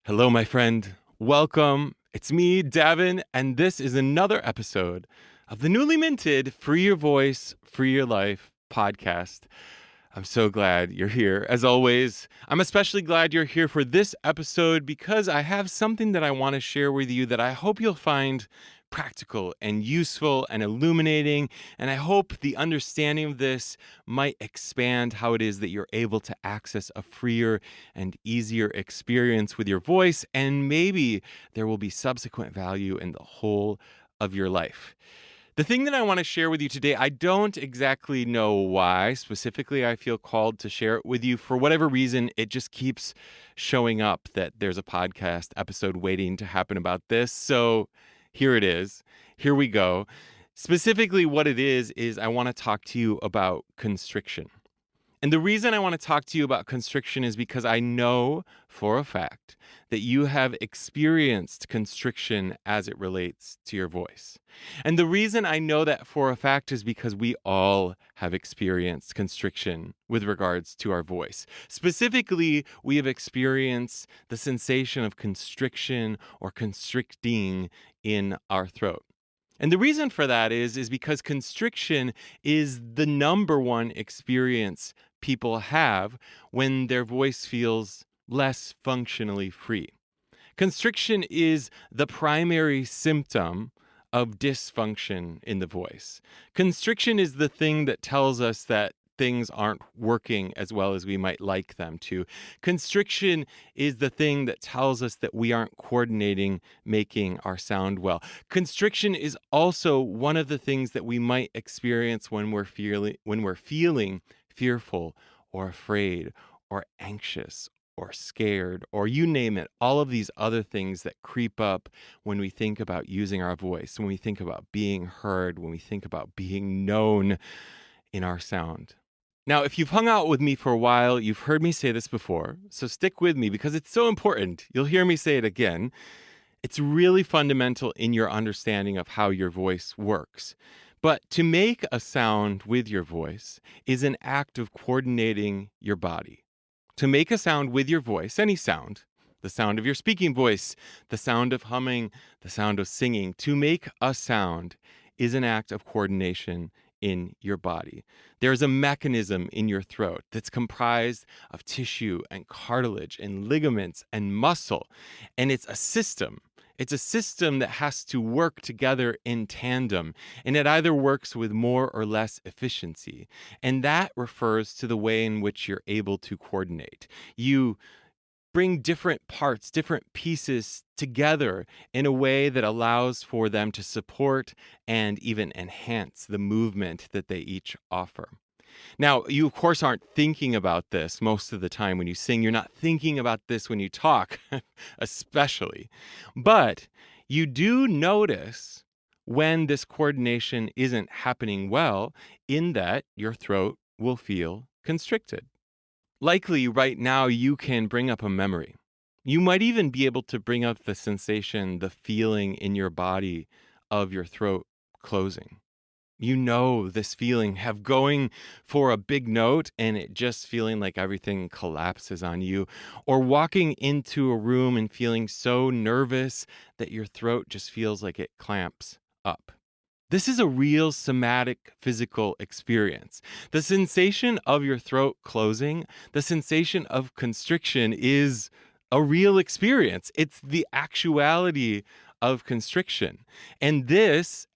Hello, my friend. Welcome. It's me, Davin, and this is another episode of the newly minted Free Your Voice, Free Your Life podcast. I'm so glad you're here. As always, I'm especially glad you're here for this episode because I have something that I want to share with you that I hope you'll find practical and useful and illuminating. And I hope the understanding of this might expand how it is that you're able to access a freer and easier experience with your voice. And maybe there will be subsequent value in the whole of your life. The thing that I want to share with you today, I don't exactly know why specifically I feel called to share it with you. For whatever reason, it just keeps showing up that there's a podcast episode waiting to happen about this. So here it is. Here we go. Specifically, what it is I want to talk to you about constriction. And the reason I want to talk to you about constriction is because I know for a fact that you have experienced constriction as it relates to your voice. And the reason I know that for a fact is because we all have experienced constriction with regards to our voice. Specifically, we have experienced the sensation of constriction or constricting in our throat. And the reason for that is because constriction is the number one experience people have when their voice feels less functionally free. Constriction is the primary symptom of dysfunction in the voice. Constriction is the thing that tells us that things aren't working as well as we might like them to. Constriction is the thing that tells us that we aren't coordinating, making our sound well. Constriction is also one of the things that we might experience when we're feeling fearful or afraid or anxious or scared, or you name it, all of these other things that creep up when we think about using our voice, when we think about being heard, when we think about being known in our sound. Now, if you've hung out with me for a while, you've heard me say this before, so stick with me because it's so important. You'll hear me say it again. It's really fundamental in your understanding of how your voice works. But to make a sound with your voice is an act of coordinating your body. To make a sound with your voice, any sound, the sound of your speaking voice, the sound of humming, the sound of singing, to make a sound is an act of coordination in your body. There's a mechanism in your throat that's comprised of tissue and cartilage and ligaments and muscle, and it's a system. It's a system that has to work together in tandem, and it either works with more or less efficiency. And that refers to the way in which you're able to coordinate. You bring different parts, different pieces together in a way that allows for them to support and even enhance the movement that they each offer. Now, you of course aren't thinking about this most of the time when you sing. You're not thinking about this when you talk, especially. But you do notice when this coordination isn't happening well, in that your throat will feel constricted. Likely right now you can bring up a memory. You might even be able to bring up the sensation, the feeling in your body of your throat closing. You know this feeling of going for a big note and it just feeling like everything collapses on you, or walking into a room and feeling so nervous that your throat just feels like it clamps up. This is a real somatic physical experience. The sensation of your throat closing, the sensation of constriction is a real experience. It's the actuality of constriction. And this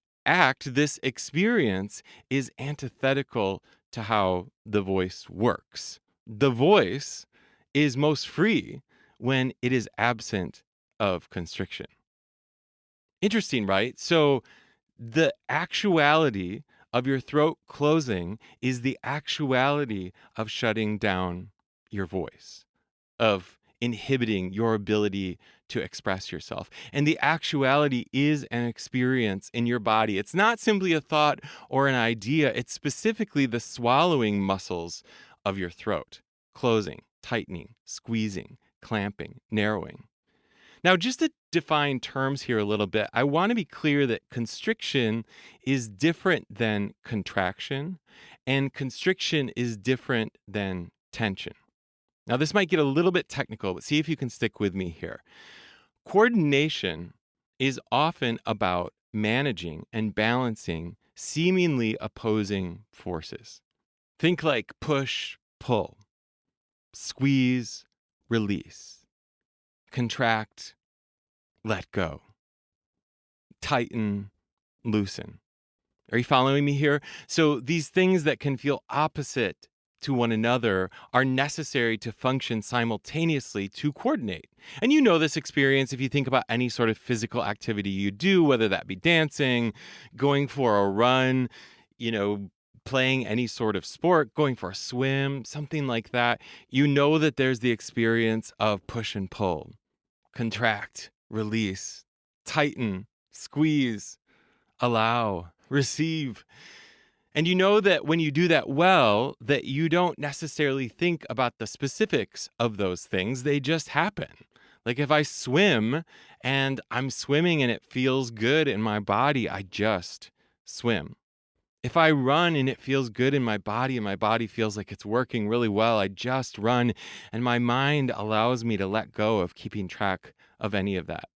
experience is antithetical to how the voice works. The voice is most free when it is absent of constriction. Interesting, right? So the actuality of your throat closing is the actuality of shutting down your voice, of inhibiting your ability to express yourself. And the actuality is an experience in your body. It's not simply a thought or an idea, it's specifically the swallowing muscles of your throat, closing, tightening, squeezing, clamping, narrowing. Now, just to define terms here a little bit, I want to be clear that constriction is different than contraction, and constriction is different than tension. Now, this might get a little bit technical, but see if you can stick with me here. Coordination is often about managing and balancing seemingly opposing forces. Think like push, pull, squeeze, release, contract, let go, tighten, loosen. Are you following me here? So these things that can feel opposite to one another are necessary to function simultaneously to coordinate. And you know this experience if you think about any sort of physical activity you do, whether that be dancing, going for a run, playing any sort of sport, going for a swim, something like that. You know that there's the experience of push and pull, contract, release, tighten, squeeze, allow, receive. And you know that when you do that well, that you don't necessarily think about the specifics of those things. They just happen. Like if I swim and I'm swimming and it feels good in my body, I just swim. If I run and it feels good in my body and my body feels like it's working really well, I just run, and my mind allows me to let go of keeping track of any of that.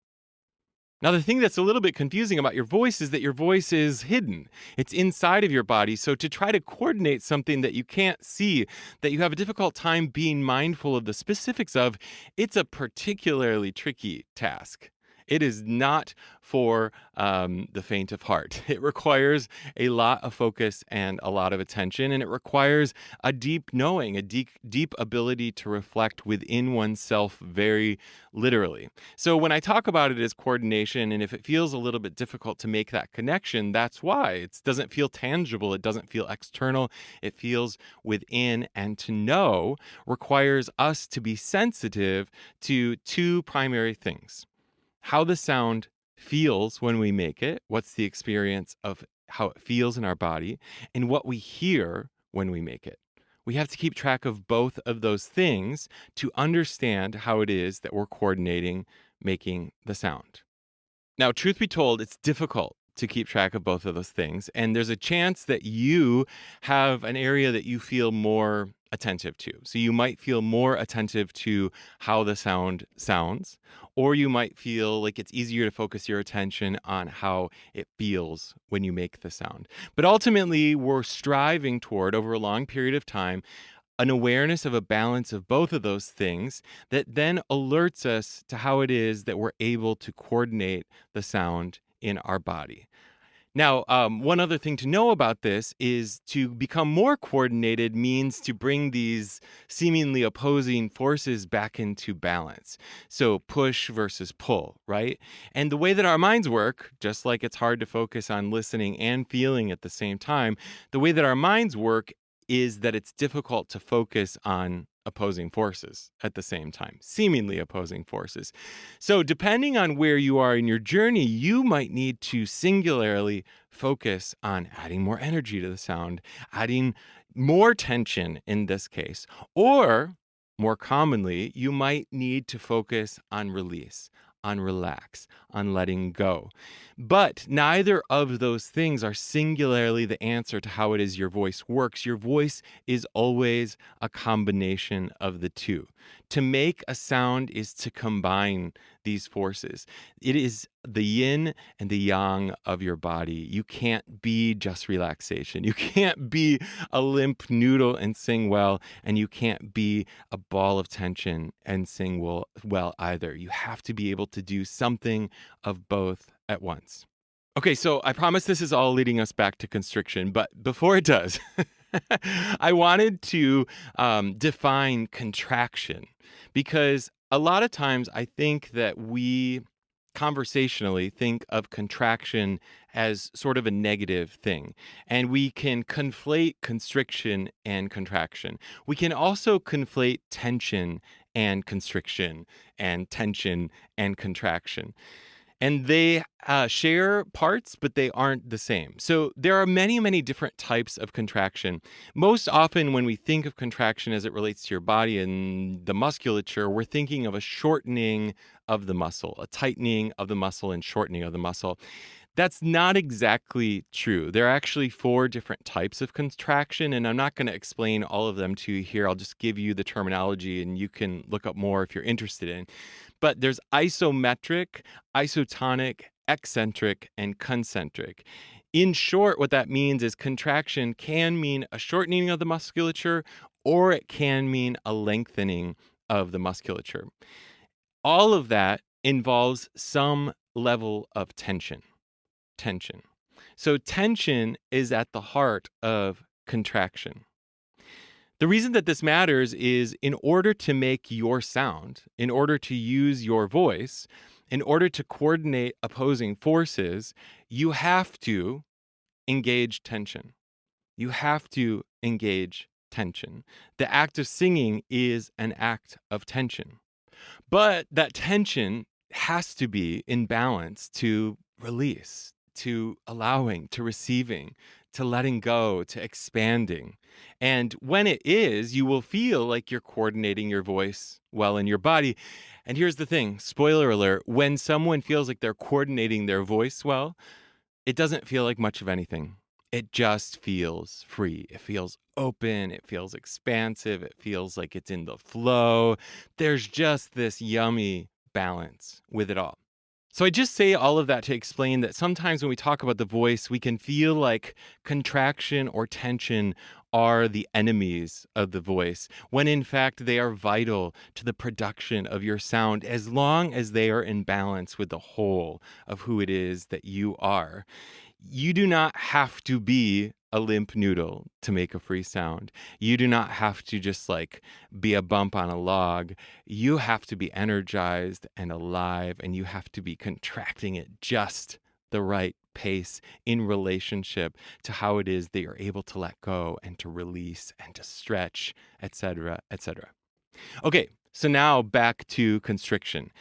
Now, the thing that's a little bit confusing about your voice is that your voice is hidden. It's inside of your body. So to try to coordinate something that you can't see, that you have a difficult time being mindful of the specifics of, it's a particularly tricky task. It is not for the faint of heart. It requires a lot of focus and a lot of attention, and it requires a deep knowing, a deep ability to reflect within oneself very literally. So when I talk about it as coordination, and if it feels a little bit difficult to make that connection, that's why. It doesn't feel tangible. It doesn't feel external. It feels within, and to know requires us to be sensitive to two primary things: how the sound feels when we make it, what's the experience of how it feels in our body, and what we hear when we make it. We have to keep track of both of those things to understand how it is that we're coordinating making the sound. Now, truth be told, it's difficult to keep track of both of those things. And there's a chance that you have an area that you feel more attentive to. So you might feel more attentive to how the sound sounds, or you might feel like it's easier to focus your attention on how it feels when you make the sound. But ultimately, we're striving toward, over a long period of time, an awareness of a balance of both of those things that then alerts us to how it is that we're able to coordinate the sound in our body. Now, one other thing to know about this is to become more coordinated means to bring these seemingly opposing forces back into balance. So push versus pull, right? And the way that our minds work, just like it's hard to focus on listening and feeling at the same time, the way that our minds work is that it's difficult to focus on opposing forces at the same time, seemingly opposing forces. So depending on where you are in your journey, you might need to singularly focus on adding more energy to the sound, adding more tension in this case, or more commonly, you might need to focus on release, on relax, on letting go. But neither of those things are singularly the answer to how it is your voice works. Your voice is always a combination of the two. To make a sound is to combine these forces. It is the yin and the yang of your body. You can't be just relaxation. You can't be a limp noodle and sing well, and you can't be a ball of tension and sing well either. You have to be able to do something of both at once. Okay, so I promise this is all leading us back to constriction, but before it does, I wanted to define contraction, because a lot of times I think that we conversationally think of contraction as sort of a negative thing, and we can conflate constriction and contraction. We can also conflate tension and constriction, and tension and contraction. And they share parts, but they aren't the same. So there are many, many different types of contraction. Most often when we think of contraction as it relates to your body and the musculature, we're thinking of a shortening of the muscle, a tightening of the muscle and shortening of the muscle. That's not exactly true. There are actually 4 different types of contraction, and I'm not going to explain all of them to you here. I'll just give you the terminology and you can look up more if you're interested in. But there's isometric, isotonic, eccentric, and concentric. In short, what that means is contraction can mean a shortening of the musculature or it can mean a lengthening of the musculature. All of that involves some level of tension. So tension is at the heart of contraction. The reason that this matters is in order to make your sound, in order to use your voice, in order to coordinate opposing forces, you have to engage tension. You have to engage tension. The act of singing is an act of tension. But that tension has to be in balance to release, to allowing, to receiving, to letting go, to expanding. And when it is, you will feel like you're coordinating your voice well in your body. And here's the thing, spoiler alert, when someone feels like they're coordinating their voice well, it doesn't feel like much of anything. It just feels free. It feels open. It feels expansive. It feels like it's in the flow. There's just this yummy balance with it all. So I just say all of that to explain that sometimes when we talk about the voice, we can feel like contraction or tension are the enemies of the voice, when in fact they are vital to the production of your sound as long as they are in balance with the whole of who it is that you are. You do not have to be a limp noodle to make a free sound. You do not have to just like be a bump on a log. You have to be energized and alive, and you have to be contracting at just the right pace in relationship to how it is that you're able to let go and to release and to stretch, etc., etc. Okay, so now back to constriction.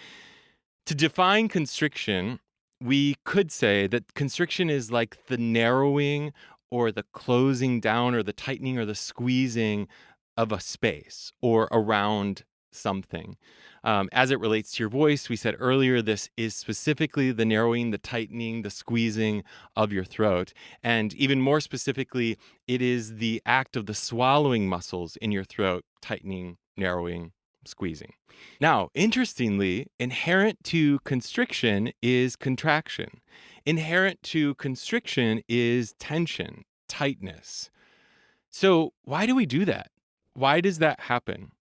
To define constriction, we could say that constriction is like the narrowing or the closing down or the tightening or the squeezing of a space or around something. As it relates to your voice, we said earlier, this is specifically the narrowing, the tightening, the squeezing of your throat. And even more specifically, it is the act of the swallowing muscles in your throat tightening, narrowing, squeezing. Now, interestingly, inherent to constriction is contraction. Inherent to constriction is tension, tightness. So, why do we do that? Why does that happen?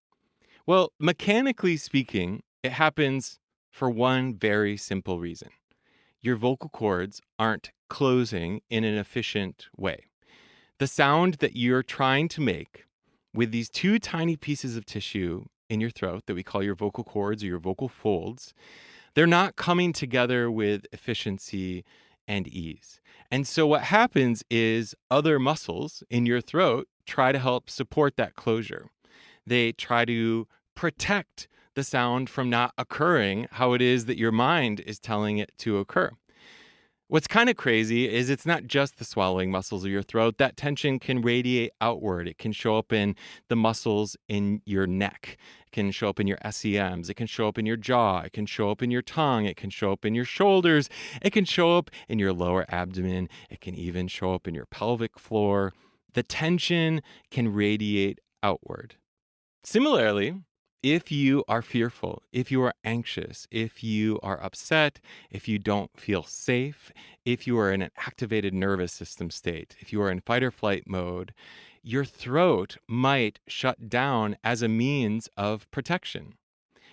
Well, mechanically speaking, it happens for one very simple reason. Your vocal cords aren't closing in an efficient way. The sound that you're trying to make with these 2 tiny pieces of tissue in your throat that we call your vocal cords or your vocal folds, they're not coming together with efficiency and ease. And so what happens is other muscles in your throat try to help support that closure. They try to protect the sound from not occurring how it is that your mind is telling it to occur. What's kind of crazy is it's not just the swallowing muscles of your throat. That tension can radiate outward. It can show up in the muscles in your neck. It can show up in your SEMs. It can show up in your jaw. It can show up in your tongue. It can show up in your shoulders. It can show up in your lower abdomen. It can even show up in your pelvic floor. The tension can radiate outward. Similarly, if you are fearful, if you are anxious, if you are upset, if you don't feel safe, if you are in an activated nervous system state, if you are in fight or flight mode, your throat might shut down as a means of protection.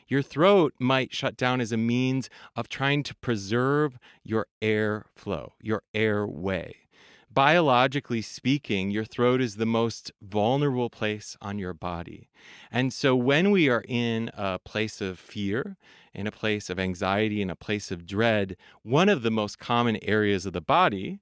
Your throat might shut down as a means of trying to preserve your airflow, your airway. Biologically speaking, your throat is the most vulnerable place on your body. And so when we are in a place of fear, in a place of anxiety, in a place of dread, one of the most common areas of the body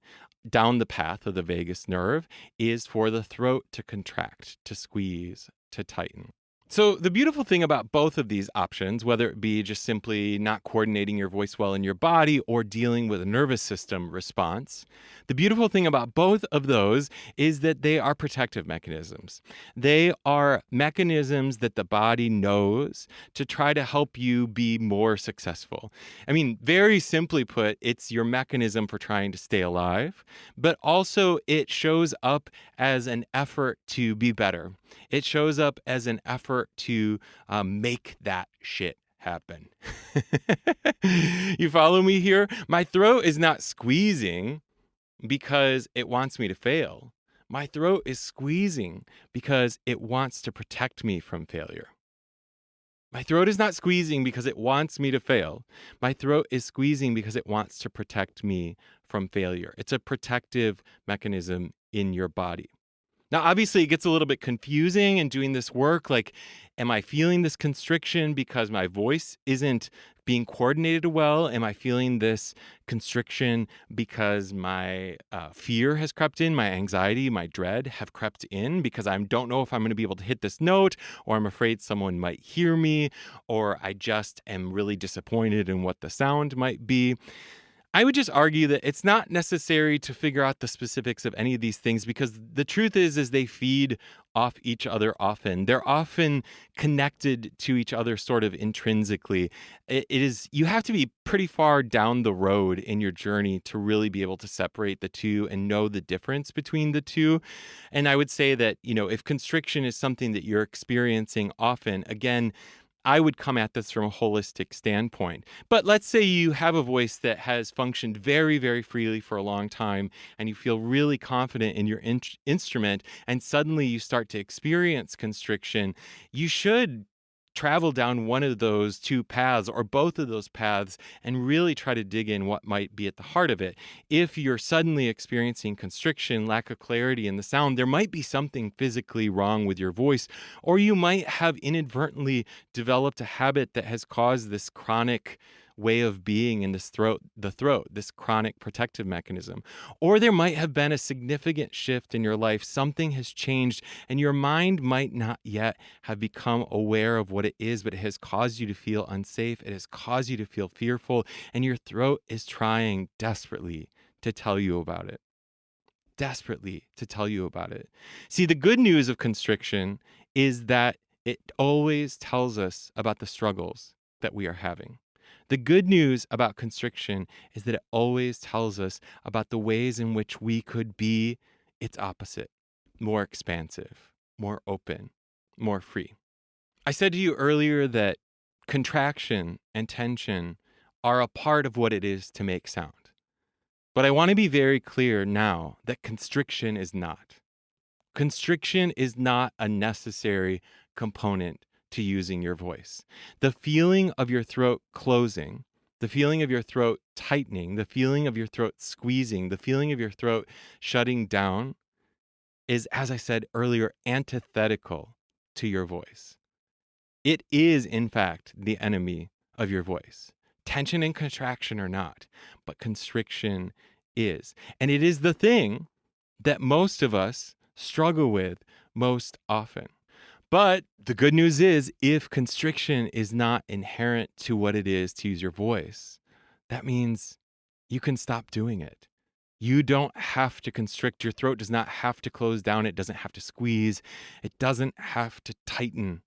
down the path of the vagus nerve is for the throat to contract, to squeeze, to tighten. So, the beautiful thing about both of these options, whether it be just simply not coordinating your voice well in your body or dealing with a nervous system response, the beautiful thing about both of those is that they are protective mechanisms. They are mechanisms that the body knows to try to help you be more successful. I mean, very simply put, it's your mechanism for trying to stay alive, but also it shows up as an effort to be better. It shows up as an effort to make that shit happen. You follow me here? My throat is not squeezing because it wants me to fail. My throat is squeezing because it wants to protect me from failure. My throat is not squeezing because it wants me to fail. My throat is squeezing because it wants to protect me from failure. It's a protective mechanism in your body. Now, obviously, it gets a little bit confusing in doing this work. Like, am I feeling this constriction because my voice isn't being coordinated well? Am I feeling this constriction because my fear has crept in, my anxiety, my dread have crept in because I don't know if I'm going to be able to hit this note, or I'm afraid someone might hear me, or I just am really disappointed in what the sound might be? I would just argue that it's not necessary to figure out the specifics of any of these things, because the truth is they feed off each other often. They're often connected to each other sort of intrinsically. It is, you have to be pretty far down the road in your journey to really be able to separate the two and know the difference between the two. And I would say that, if constriction is something that you're experiencing often, again, I would come at this from a holistic standpoint. But let's say you have a voice that has functioned very, very freely for a long time, and you feel really confident in your instrument, and suddenly you start to experience constriction. You should travel down one of those two paths or both of those paths and really try to dig in what might be at the heart of it. If you're suddenly experiencing constriction, lack of clarity in the sound, there might be something physically wrong with your voice, or you might have inadvertently developed a habit that has caused this chronic way of being in the throat, this chronic protective mechanism. Or there might have been a significant shift in your life. Something has changed, and your mind might not yet have become aware of what it is, but it has caused you to feel unsafe. It has caused you to feel fearful, and your throat is trying desperately to tell you about it. Desperately to tell you about it. See, the good news of constriction is that it always tells us about the struggles that we are having. The good news about constriction is that it always tells us about the ways in which we could be its opposite: more expansive, more open, more free. I said to you earlier that contraction and tension are a part of what it is to make sound. But I want to be very clear now that constriction is not. Constriction is not a necessary component to using your voice. The feeling of your throat closing, the feeling of your throat tightening, the feeling of your throat squeezing, the feeling of your throat shutting down is, as I said earlier, antithetical to your voice. It is, in fact, the enemy of your voice. Tension and contraction are not, but constriction is. And it is the thing that most of us struggle with most often. But the good news is, if constriction is not inherent to what it is to use your voice, that means you can stop doing it. You don't have to constrict. Your throat does not have to close down. It doesn't have to squeeze. It doesn't have to tighten.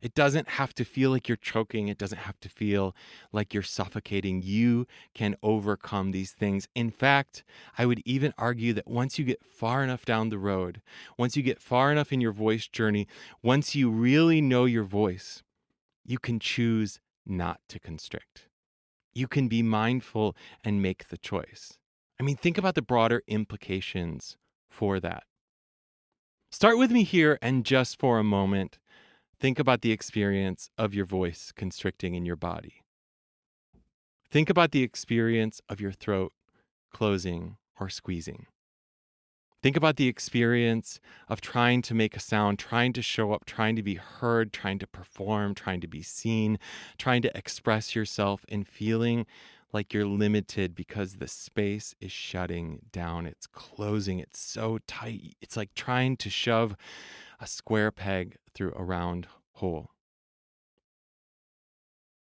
It doesn't have to feel like you're choking. It doesn't have to feel like you're suffocating. You can overcome these things. In fact, I would even argue that once you get far enough down the road, once you get far enough in your voice journey, once you really know your voice, you can choose not to constrict. You can be mindful and make the choice. I mean, think about the broader implications for that. Start with me here, and just for a moment, think about the experience of your voice constricting in your body. Think about the experience of your throat closing or squeezing. Think about the experience of trying to make a sound, trying to show up, trying to be heard, trying to perform, trying to be seen, trying to express yourself, and feeling like you're limited because the space is shutting down. It's closing. It's so tight. It's like trying to shove a square peg through a round whole.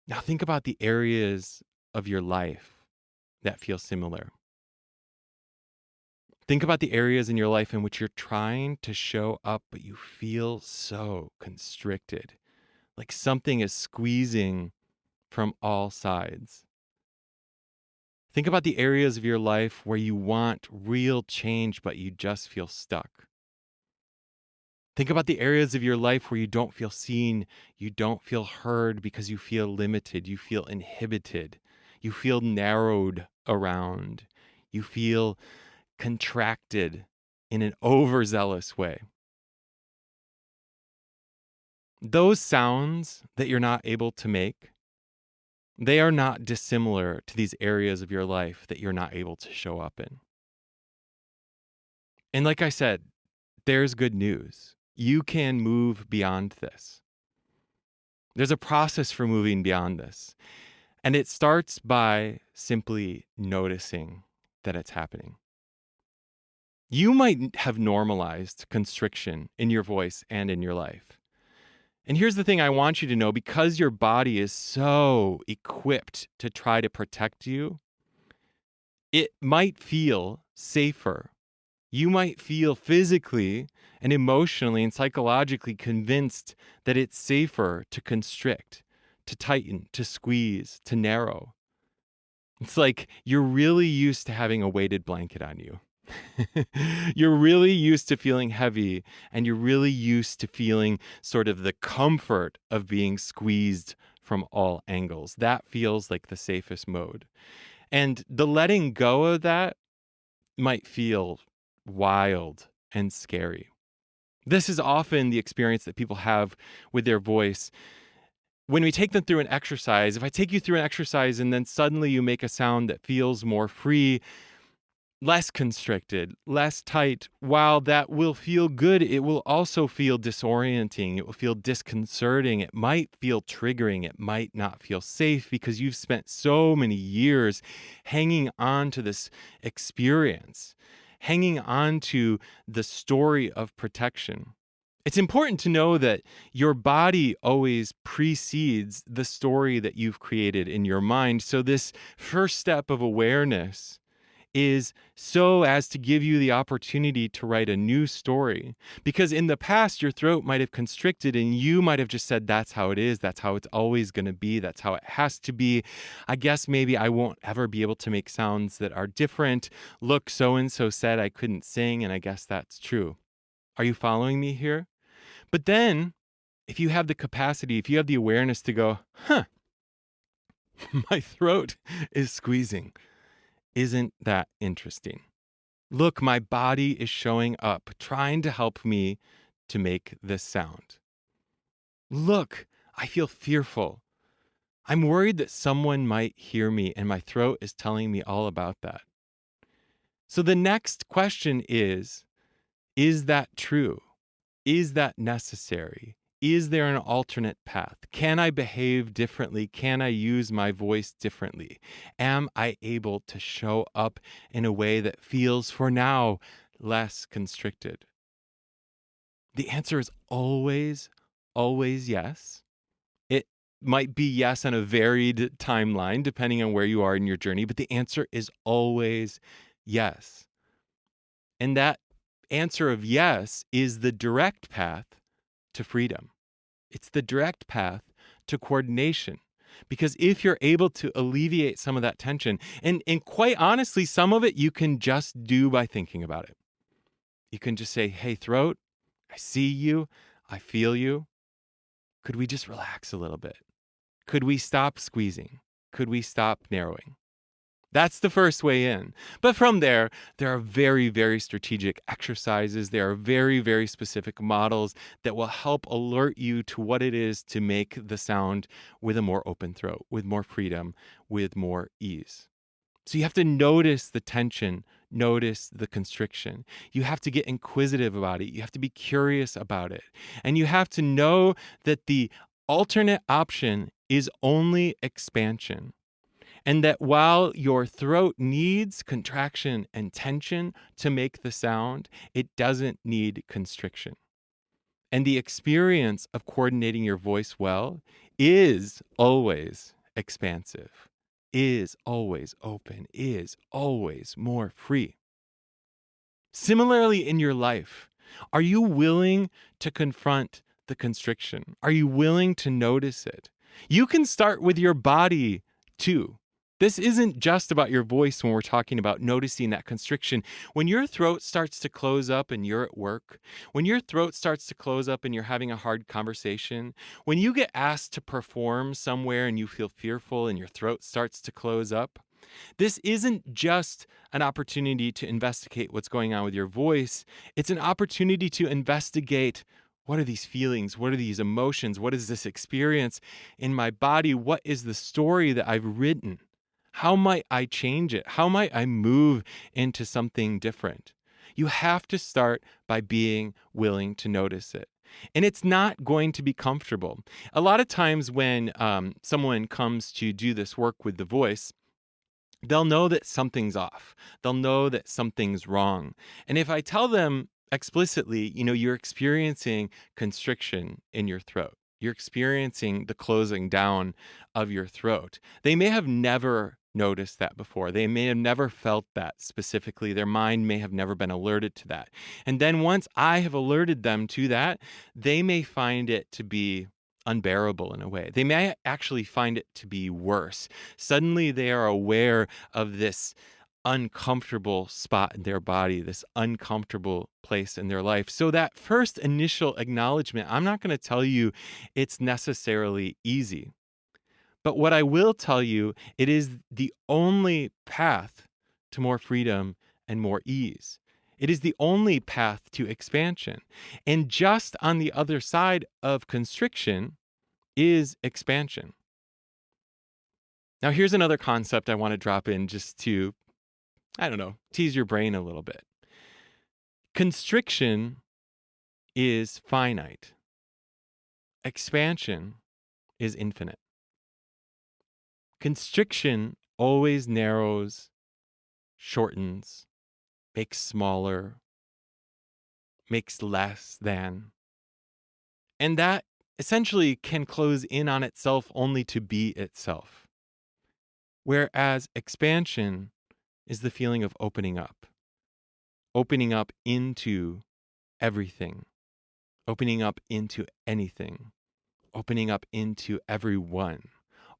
Now think about the areas of your life that feel similar. Think about the areas in your life in which you're trying to show up, but you feel so constricted, like something is squeezing from all sides. Think about the areas of your life where you want real change, but you just feel stuck. Think about the areas of your life where you don't feel seen, you don't feel heard because you feel limited, you feel inhibited, you feel narrowed around, you feel contracted in an overzealous way. Those sounds that you're not able to make, they are not dissimilar to these areas of your life that you're not able to show up in. And like I said, there's good news. You can move beyond this. There's a process for moving beyond this. And it starts by simply noticing that it's happening. You might have normalized constriction in your voice and in your life. And here's the thing I want you to know, because your body is so equipped to try to protect you, it might feel safer. You might feel physically and emotionally and psychologically convinced that it's safer to constrict, to tighten, to squeeze, to narrow. It's like you're really used to having a weighted blanket on you. You're really used to feeling heavy, and you're really used to feeling sort of the comfort of being squeezed from all angles. That feels like the safest mode. And the letting go of that might feel wild and scary. This is often the experience that people have with their voice. When we take them through an exercise, if I take you through an exercise and then suddenly you make a sound that feels more free, less constricted, less tight, while that will feel good, it will also feel disorienting. It will feel disconcerting. It might feel triggering. It might not feel safe because you've spent so many years hanging on to this experience, hanging on to the story of protection. It's important to know that your body always precedes the story that you've created in your mind. So this first step of awareness is so as to give you the opportunity to write a new story. Because in the past, your throat might have constricted and you might have just said, that's how it is. That's how it's always going to be. That's how it has to be. I guess maybe I won't ever be able to make sounds that are different. Look, so-and-so said I couldn't sing, and I guess that's true. Are you following me here? But then, if you have the capacity, if you have the awareness to go, my throat is squeezing. Isn't that interesting? Look, my body is showing up, trying to help me to make this sound. Look, I feel fearful. I'm worried that someone might hear me, and my throat is telling me all about that. So the next question is that true? Is that necessary? Is there an alternate path? Can I behave differently? Can I use my voice differently? Am I able to show up in a way that feels, for now, less constricted? The answer is always, always yes. It might be yes on a varied timeline, depending on where you are in your journey, but the answer is always yes. And that answer of yes is the direct path to freedom. It's the direct path to coordination. Because if you're able to alleviate some of that tension, and quite honestly, some of it you can just do by thinking about it. You can just say, hey, throat, I see you, I feel you. Could we just relax a little bit? Could we stop squeezing? Could we stop narrowing? That's the first way in. But from there are very, very strategic exercises. There are very, very specific models that will help alert you to what it is to make the sound with a more open throat, with more freedom, with more ease. So you have to notice the tension, notice the constriction. You have to get inquisitive about it. You have to be curious about it. And you have to know that the alternate option is only expansion. And that while your throat needs contraction and tension to make the sound, it doesn't need constriction. And the experience of coordinating your voice well is always expansive, is always open, is always more free. Similarly, in your life, are you willing to confront the constriction? Are you willing to notice it? You can start with your body too. This isn't just about your voice when we're talking about noticing that constriction. When your throat starts to close up and you're at work, when your throat starts to close up and you're having a hard conversation, when you get asked to perform somewhere and you feel fearful and your throat starts to close up, this isn't just an opportunity to investigate what's going on with your voice. It's an opportunity to investigate, what are these feelings? What are these emotions? What is this experience in my body? What is the story that I've written? How might I change it? How might I move into something different? You have to start by being willing to notice it. And it's not going to be comfortable. A lot of times when someone comes to do this work with the voice, they'll know that something's off. They'll know that something's wrong. And if I tell them explicitly, you're experiencing constriction in your throat, you're experiencing the closing down of your throat, they may have never noticed that before. They may have never felt that specifically. Their mind may have never been alerted to that. And then once I have alerted them to that, they may find it to be unbearable in a way. They may actually find it to be worse. Suddenly they are aware of this uncomfortable spot in their body, this uncomfortable place in their life. So that first initial acknowledgement, I'm not going to tell you it's necessarily easy. But what I will tell you, it is the only path to more freedom and more ease. It is the only path to expansion. And just on the other side of constriction is expansion. Now, here's another concept I want to drop in just to, tease your brain a little bit. Constriction is finite. Expansion is infinite. Constriction always narrows, shortens, makes smaller, makes less than. And that essentially can close in on itself only to be itself. Whereas expansion is the feeling of opening up into everything, opening up into anything, opening up into everyone,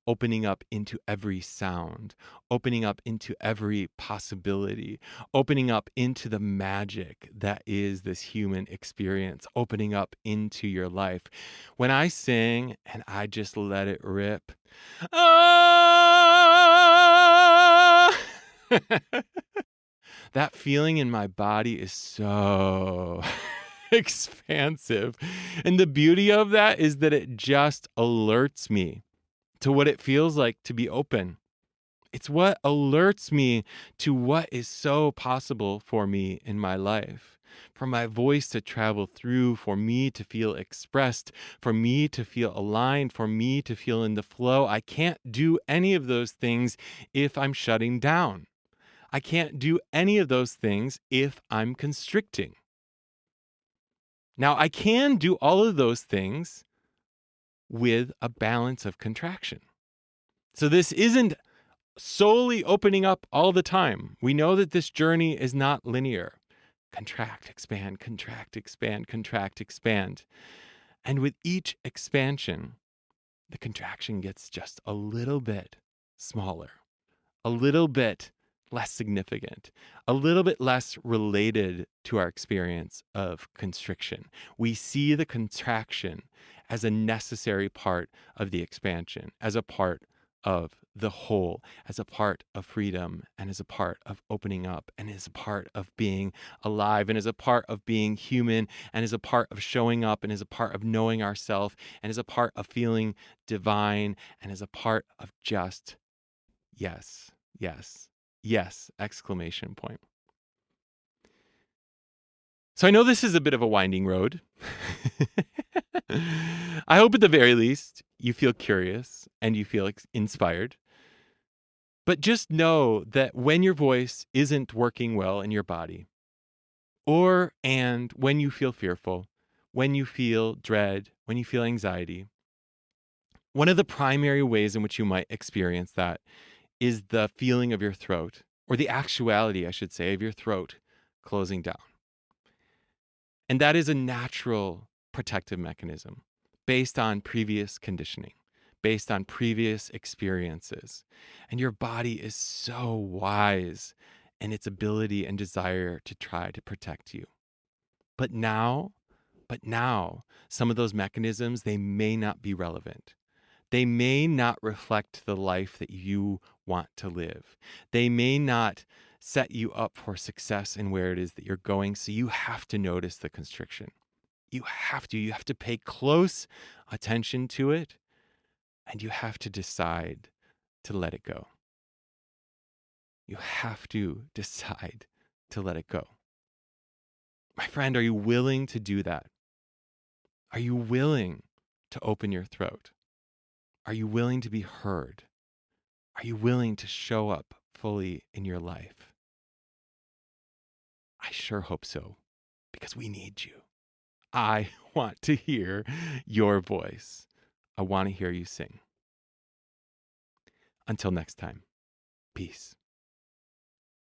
opening up into every sound, opening up into every possibility, opening up into the magic that is this human experience, opening up into your life. When I sing and I just let it rip, ah! That feeling in my body is so expansive. And the beauty of that is that it just alerts me to what it feels like to be open. It's what alerts me to what is so possible for me in my life. For my voice to travel through, for me to feel expressed, for me to feel aligned, for me to feel in the flow. I can't do any of those things if I'm shutting down. I can't do any of those things if I'm constricting. Now, I can do all of those things with a balance of contraction. So this isn't solely opening up all the time. We know that this journey is not linear. Contract, expand, contract, expand, contract, expand. And with each expansion, the contraction gets just a little bit smaller, a little bit less significant, a little bit less related to our experience of constriction. We see the contraction as a necessary part of the expansion, as a part of the whole, as a part of freedom, and as a part of opening up, and as a part of being alive, and as a part of being human, and as a part of showing up, and as a part of knowing ourselves, and as a part of feeling divine, and as a part of just yes, yes, yes, exclamation point. So I know this is a bit of a winding road. I hope at the very least you feel curious and you feel inspired. But just know that when your voice isn't working well in your body, and when you feel fearful, when you feel dread, when you feel anxiety, one of the primary ways in which you might experience that is the feeling of your throat, or the actuality, I should say, of your throat closing down. And that is a natural protective mechanism based on previous conditioning, based on previous experiences. And your body is so wise in its ability and desire to try to protect you. But now, some of those mechanisms, they may not be relevant. They may not reflect the life that you want to live. They may not set you up for success in where it is that you're going. So you have to notice the constriction. You have to pay close attention to it, and you have to decide to let it go. You have to decide to let it go. My friend, are you willing to do that? Are you willing to open your throat? Are you willing to be heard? Are you willing to show up fully in your life? I sure hope so, because we need you. I want to hear your voice. I want to hear you sing. Until next time, peace.